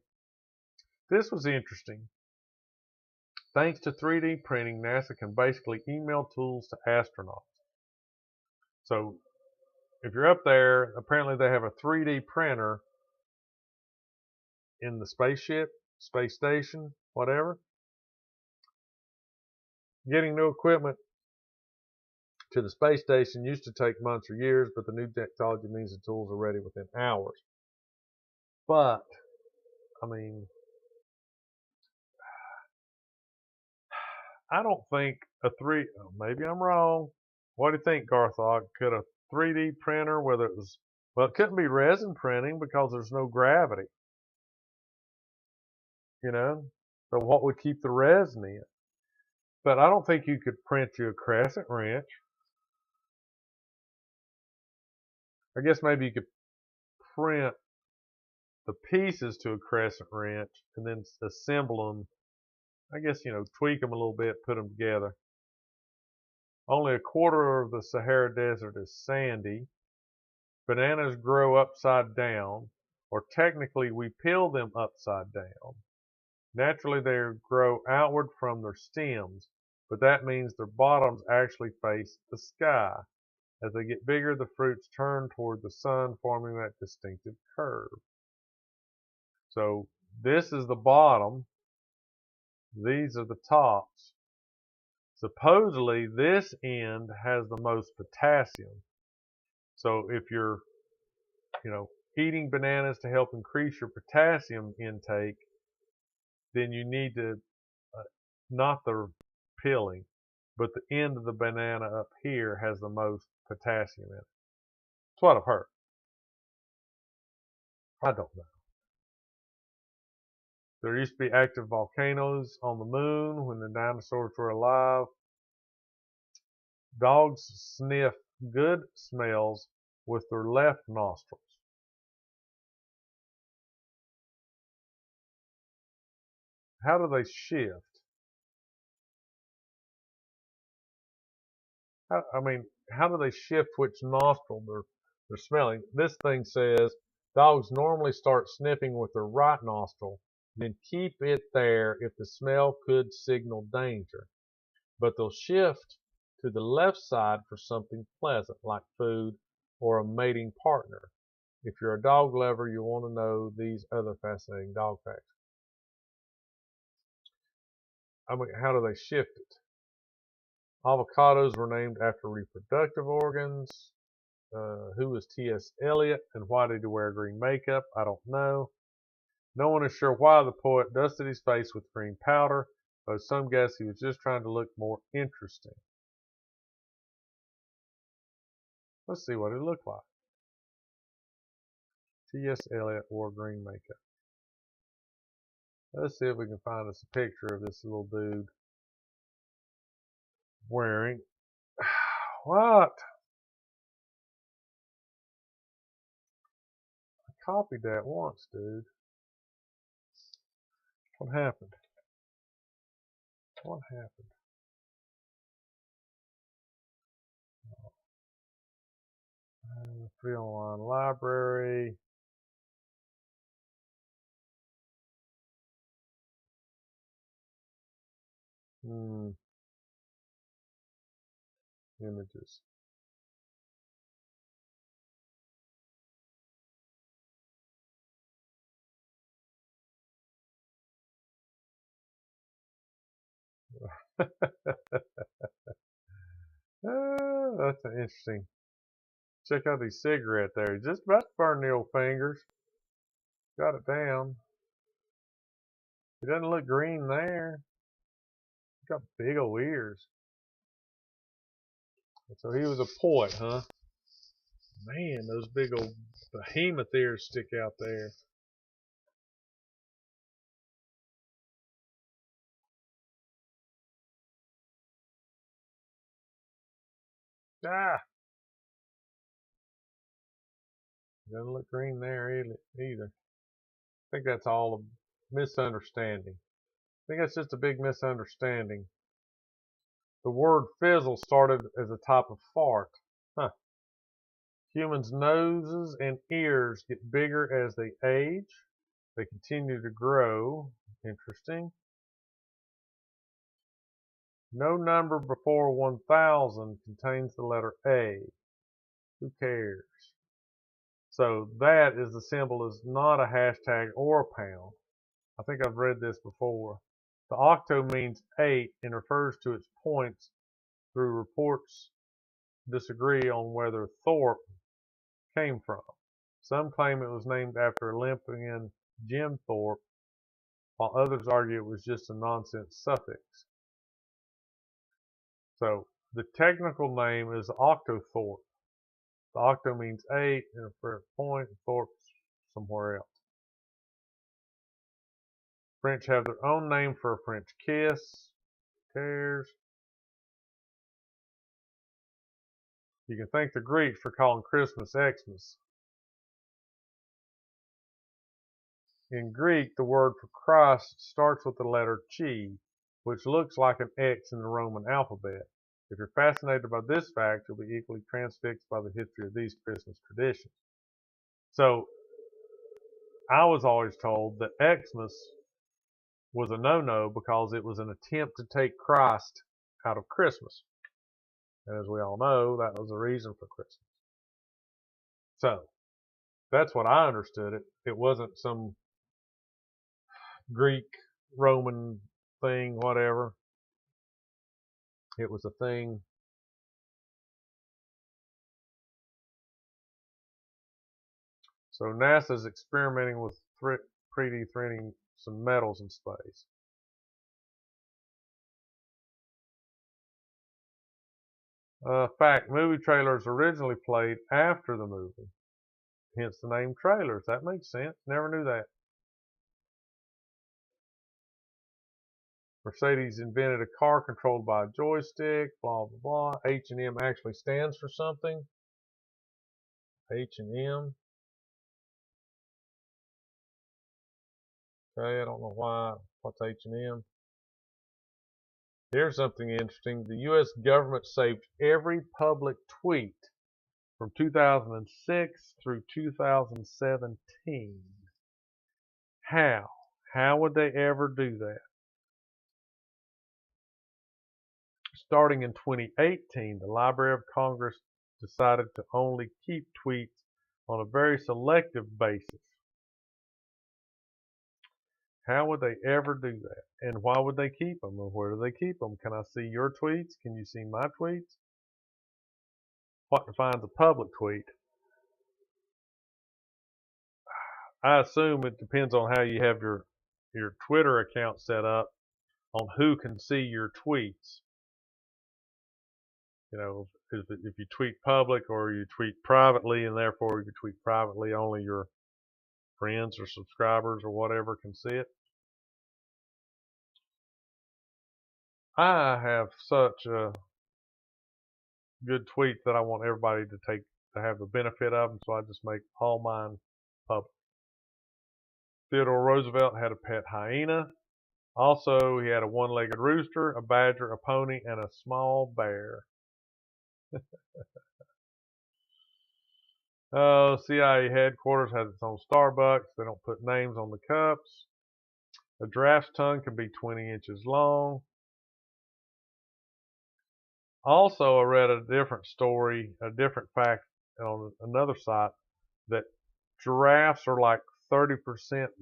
This was interesting. Thanks to 3D printing, NASA can basically email tools to astronauts. So if you're up there, apparently they have a 3D printer in the spaceship, space station, whatever. Getting new equipment to the space station used to take months or years, but the new technology means the tools are ready within hours. But, I mean, I don't think maybe I'm wrong. What do you think, Garthog? Could a 3D printer, whether it was, well, it couldn't be resin printing because there's no gravity. You know? So what would keep the resin in? But I don't think you could print you a crescent wrench. I guess maybe you could print the pieces to a crescent wrench and then assemble them. I guess, tweak them a little bit, put them together. Only a quarter of the Sahara Desert is sandy. Bananas grow upside down, or technically we peel them upside down. Naturally, they grow outward from their stems, but that means their bottoms actually face the sky. As they get bigger, the fruits turn toward the sun, forming that distinctive curve. So this is the bottom. These are the tops. Supposedly, this end has the most potassium. So if you're, eating bananas to help increase your potassium intake, then you need to, not the peeling, but the end of the banana up here has the most potassium in it. That's what I've heard. I don't know. There used to be active volcanoes on the moon when the dinosaurs were alive. Dogs sniff good smells with their left nostrils. How do they shift? How do they shift which nostril they're smelling? This thing says dogs normally start sniffing with their right nostril, then keep it there if the smell could signal danger. But they'll shift to the left side for something pleasant, like food or a mating partner. If you're a dog lover, you'll want to know these other fascinating dog facts. How do they shift it? Avocados were named after reproductive organs. Who was T.S. Eliot and why did he wear green makeup? I don't know. No one is sure why the poet dusted his face with green powder, but some guess he was just trying to look more interesting. Let's see what it looked like. T.S. Eliot wore green makeup. Let's see if we can find us a picture of this little dude wearing. What? I copied that once, dude. What happened? What happened? Free online library. Images. That's interesting. Check out these cigarette there. Just about to burn the old fingers. Got it down. He doesn't look green there. He's got big old ears. So he was a poet, huh? Man, those big old behemoth ears stick out there. Ah! Doesn't look green there either. I think that's all a misunderstanding. I think that's just a big misunderstanding. The word fizzle started as a type of fart. Huh. Humans' noses and ears get bigger as they age. They continue to grow. Interesting. No number before 1,000 contains the letter A. Who cares? So that is the symbol is not a hashtag or a pound. I think I've read this before. The octo means 8 and refers to its points through reports disagree on whether Thorpe came from. Some claim it was named after Olympian Jim Thorpe, while others argue it was just a nonsense suffix. So the technical name is Octothorpe. The octo means 8 and for a point, Thorpe's somewhere else. French have their own name for a French kiss. Who cares? You can thank the Greeks for calling Christmas Xmas. In Greek, the word for Christ starts with the letter Chi, which looks like an X in the Roman alphabet. If you're fascinated by this fact, you'll be equally transfixed by the history of these Christmas traditions. So, I was always told that Xmas was a no-no because it was an attempt to take Christ out of Christmas. And as we all know, that was the reason for Christmas. So, that's what I understood it. It wasn't some Greek, Roman thing, whatever. It was a thing. So NASA's experimenting with 3D printing some metals in space. Fact, movie trailers originally played after the movie. Hence the name trailers. That makes sense. Never knew that. Mercedes invented a car controlled by a joystick, blah, blah, blah. H&M actually stands for something. H&M. Okay, I don't know why. What's H&M? Here's something interesting. The U.S. government saved every public tweet from 2006 through 2017. How? How would they ever do that? Starting in 2018, the Library of Congress decided to only keep tweets on a very selective basis. How would they ever do that? And why would they keep them? And where do they keep them? Can I see your tweets? Can you see my tweets? What defines a public tweet? I assume it depends on how you have your Twitter account set up on who can see your tweets. You know, if you tweet public or you tweet privately, and therefore you tweet privately, only your friends or subscribers or whatever can see it. I have such a good tweets that I want everybody to have the benefit of them, so I just make all mine public. Theodore Roosevelt had a pet hyena. Also, he had a one-legged rooster, a badger, a pony, and a small bear. CIA headquarters has its own Starbucks. They don't put names on the cups. A giraffe's tongue can be 20 inches long. Also, I read a different story, a different fact on another site that giraffes are like 30%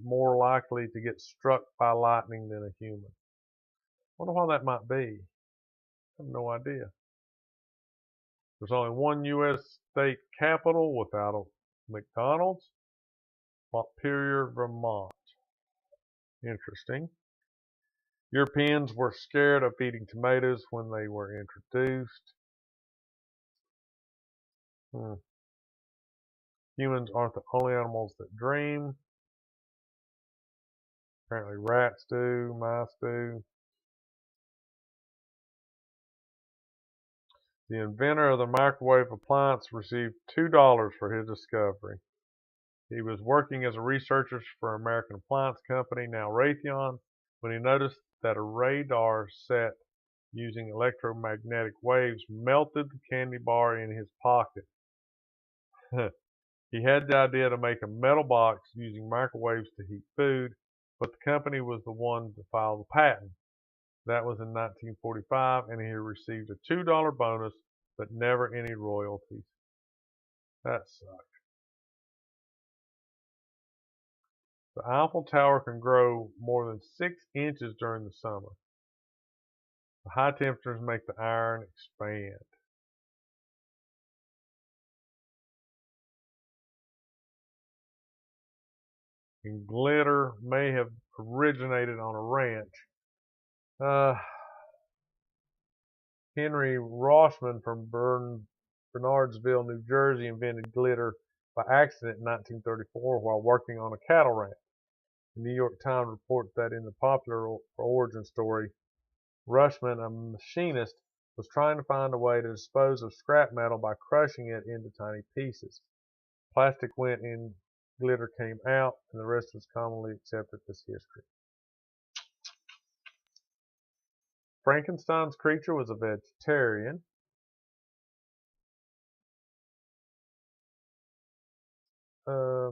more likely to get struck by lightning than a human. Wonder why that might be. I have no idea. There's only one U.S. state capital without a McDonald's. Montpelier, Vermont. Interesting. Europeans were scared of eating tomatoes when they were introduced. Humans aren't the only animals that dream. Apparently rats do, mice do. The inventor of the microwave appliance received $2 for his discovery. He was working as a researcher for an American appliance company, now Raytheon, when he noticed that a radar set using electromagnetic waves melted the candy bar in his pocket. He had the idea to make a metal box using microwaves to heat food, but the company was the one to file the patent. That was in 1945, and he received a $2 bonus, but never any royalties. That sucked. The Eiffel Tower can grow more than 6 inches during the summer. The high temperatures make the iron expand. And glitter may have originated on a ranch. Henry Rossman from Bernardsville, New Jersey, invented glitter by accident in 1934 while working on a cattle ranch. The New York Times reports that in the popular origin story, Rushman, a machinist, was trying to find a way to dispose of scrap metal by crushing it into tiny pieces. Plastic went in, glitter came out, and the rest is commonly accepted as history. Frankenstein's creature was a vegetarian.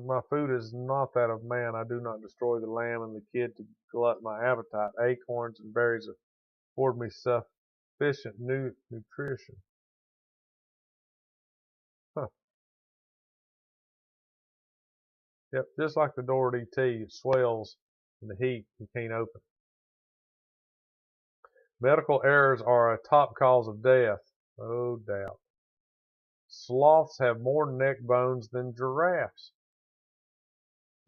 My food is not that of man. I do not destroy the lamb and the kid to glut my appetite. Acorns and berries afford me sufficient nutrition. Huh. Yep, just like the door to ET, it swells in the heat and can't open. Medical errors are a top cause of death. No doubt. Sloths have more neck bones than giraffes.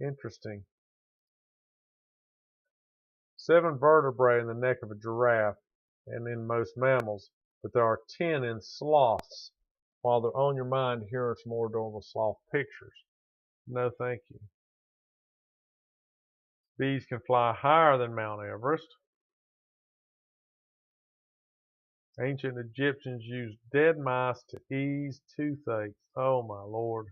Interesting. 7 vertebrae in the neck of a giraffe and in most mammals, but there are 10 in sloths. While they're on your mind, here are some more adorable sloth pictures. No thank you. Bees can fly higher than Mount Everest. Ancient Egyptians used dead mice to ease toothaches. Oh my Lord.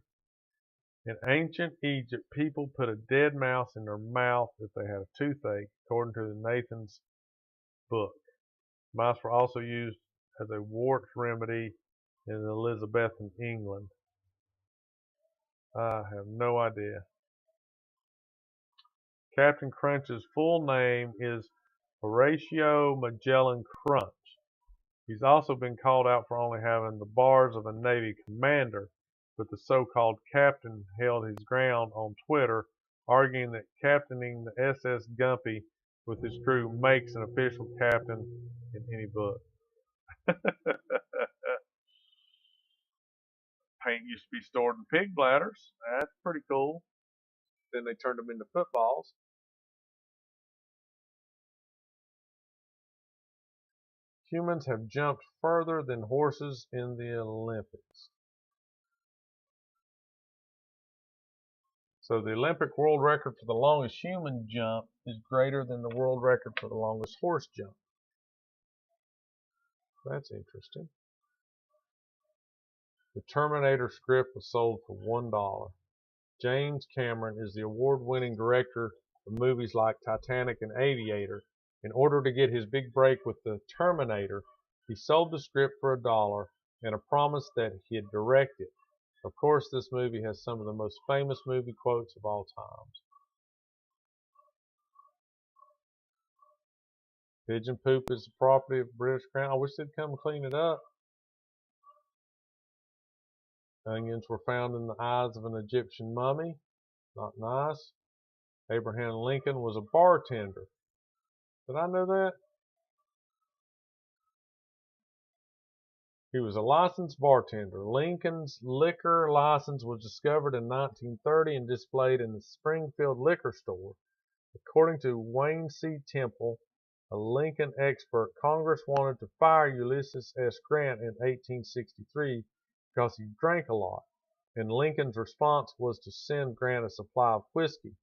In ancient Egypt, people put a dead mouse in their mouth if they had a toothache, according to the Nathan's book. Mice were also used as a wart remedy in Elizabethan England. I have no idea. Captain Crunch's full name is Horatio Magellan Crunch. He's also been called out for only having the bars of a Navy commander, but the so-called captain held his ground on Twitter, arguing that captaining the SS Gumpy with his crew makes an official captain in any book. Paint used to be stored in pig bladders. That's pretty cool. Then they turned them into footballs. Humans have jumped further than horses in the Olympics. So the Olympic world record for the longest human jump is greater than the world record for the longest horse jump. That's interesting. The Terminator script was sold for $1. James Cameron is the award-winning director of movies like Titanic and Aviator. In order to get his big break with The Terminator, he sold the script for $1 and a promise that he'd direct it. Of course, this movie has some of the most famous movie quotes of all times. Pigeon poop is the property of British Crown. I wish they'd come clean it up. Onions were found in the eyes of an Egyptian mummy. Not nice. Abraham Lincoln was a bartender. Did I know that? He was a licensed bartender. Lincoln's liquor license was discovered in 1930 and displayed in the Springfield liquor store. According to Wayne C. Temple, a Lincoln expert, Congress wanted to fire Ulysses S. Grant in 1863 because he drank a lot, and Lincoln's response was to send Grant a supply of whiskey.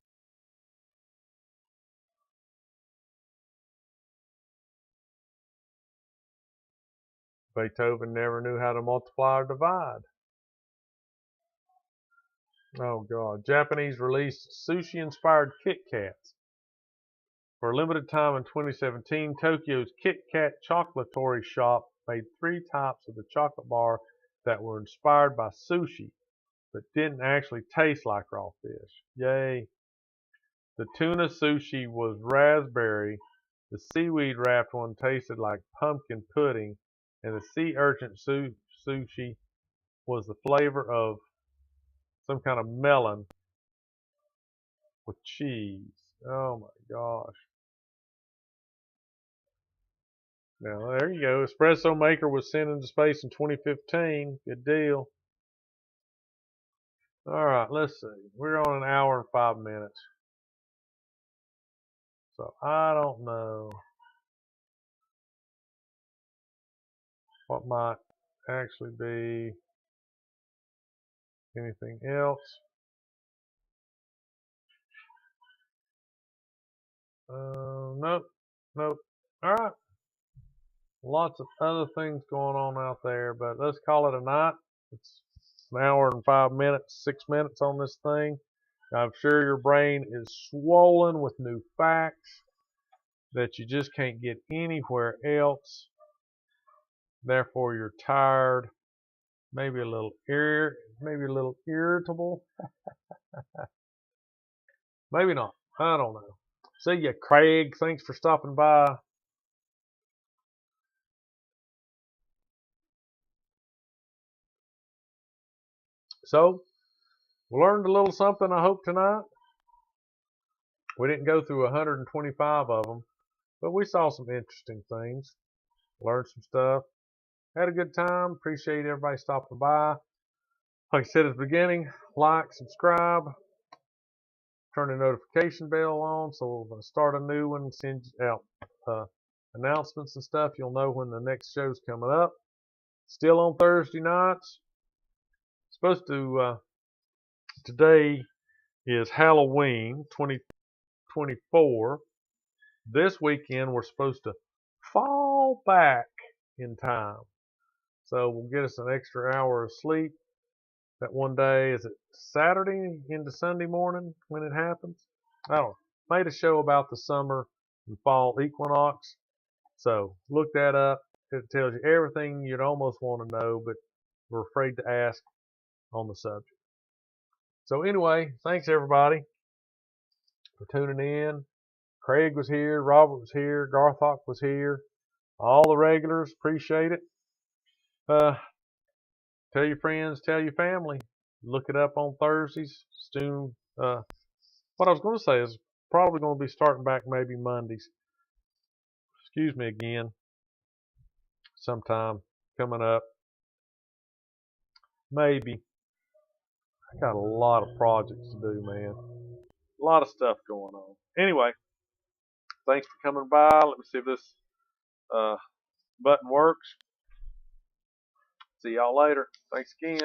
Beethoven never knew how to multiply or divide. Oh God. Japanese released sushi-inspired Kit Kats. For a limited time in 2017, Tokyo's Kit Kat Chocolatory Shop made 3 types of the chocolate bar that were inspired by sushi, but didn't actually taste like raw fish. Yay. The tuna sushi was raspberry, the seaweed wrapped one tasted like pumpkin pudding, and the sea urchin sushi was the flavor of some kind of melon with cheese. Oh my gosh. Now, there you go. Espresso maker was sent into space in 2015. Good deal. All right, let's see. We're on 1 hour and 5 minutes. So I don't know what might actually be anything else. Nope. Nope. All right. Lots of other things going on out there, but let's call it a night. It's 1 hour and 5 minutes, 6 minutes on this thing. I'm sure your brain is swollen with new facts that you just can't get anywhere else. Therefore, you're tired, maybe a little irritable. Maybe not. I don't know. See ya, Craig. Thanks for stopping by. So, we learned a little something, I hope, tonight. We didn't go through 125 of them, but we saw some interesting things. Learned some stuff. Had a good time. Appreciate everybody stopping by. Like I said at the beginning, like, subscribe, turn the notification bell on so when I start a new one, send out announcements and stuff. You'll know when the next show's coming up. Still on Thursday nights. Supposed to, today is Halloween 2024. This weekend we're supposed to fall back in time. So we'll get us an extra hour of sleep. That one day, is it Saturday into Sunday morning when it happens? I don't know. Made a show about the summer and fall equinox. So look that up. It tells you everything you'd almost want to know, but we're afraid to ask on the subject. So anyway, thanks everybody for tuning in. Craig was here, Robert was here, Garthok was here. All the regulars, appreciate it. Tell your friends, tell your family. Look it up on Thursdays. Soon, what I was going to say is probably going to be starting back maybe Mondays. Excuse me again. Sometime coming up. Maybe. I got a lot of projects to do, man. A lot of stuff going on. Anyway, thanks for coming by. Let me see if this button works. See y'all later. Thanks again.